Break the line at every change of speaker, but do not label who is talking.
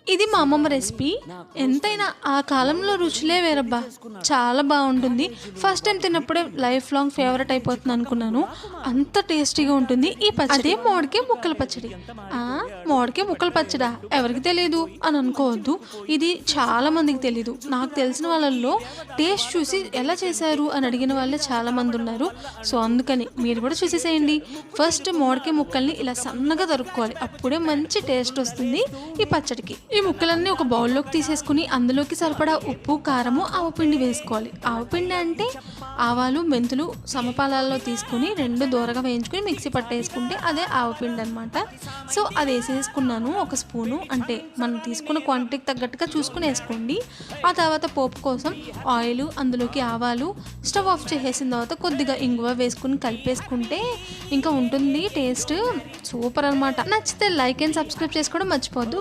ఇది మా అమ్మమ్మ రెసిపీ. ఎంతైనా ఆ కాలంలో రుచులే వేరబ్బా! చాలా బావుంటుంది. ఫస్ట్ టైమ్ తిన్నప్పుడే లైఫ్ లాంగ్ ఫేవరెట్ అయిపోతుంది అనుకున్నాను. అంత టేస్టీగా ఉంటుంది ఈ పచ్చడి. అదే మామిడికాయ ముక్కల పచ్చడి. మామిడికాయ ముక్కల పచ్చడా? ఎవరికి తెలీదు అని అనుకోవద్దు. ఇది చాలా మందికి తెలీదు. నాకు తెలిసిన వాళ్ళల్లో టేస్ట్ చూసి ఎలా చేశారు అని అడిగిన వాళ్ళే చాలా మంది ఉన్నారు. సో, అందుకని మీరు కూడా చూసేసేయండి. ఫస్ట్ మామిడికాయ ముక్కల్ని ఇలా సన్నగా తరుక్కోవాలి. అప్పుడే మంచి టేస్ట్ వస్తుంది ఈ పచ్చడికి. ఈ ముక్కలన్నీ ఒక బౌల్లోకి తీసేసుకుని అందులోకి సరిపడా ఉప్పు, కారము, ఆవపిండి వేసుకోవాలి. ఆవపిండి అంటే ఆవాలు, మెంతులు సమపాలాల్లో తీసుకుని 2 దోరగా వేయించుకుని మిక్సీ పట్టేసుకుంటే అదే ఆవపిండి అనమాట. సో, అది వేసేసుకున్నాను. ఒక స్పూను, అంటే మనం తీసుకున్న క్వాంటిటీకి తగ్గట్టుగా చూసుకుని వేసుకోండి. ఆ తర్వాత పోపు కోసం ఆయిల్, అందులోకి ఆవాలు, స్టవ్ ఆఫ్ చేసేసిన తర్వాత కొద్దిగా ఇంగువ వేసుకుని కలిపేసుకుంటే ఇంకా ఉంటుంది టేస్ట్ సూపర్ అనమాట. నచ్చితే లైక్ అండ్ సబ్స్క్రైబ్ చేసుకోవడం మర్చిపోవద్దు.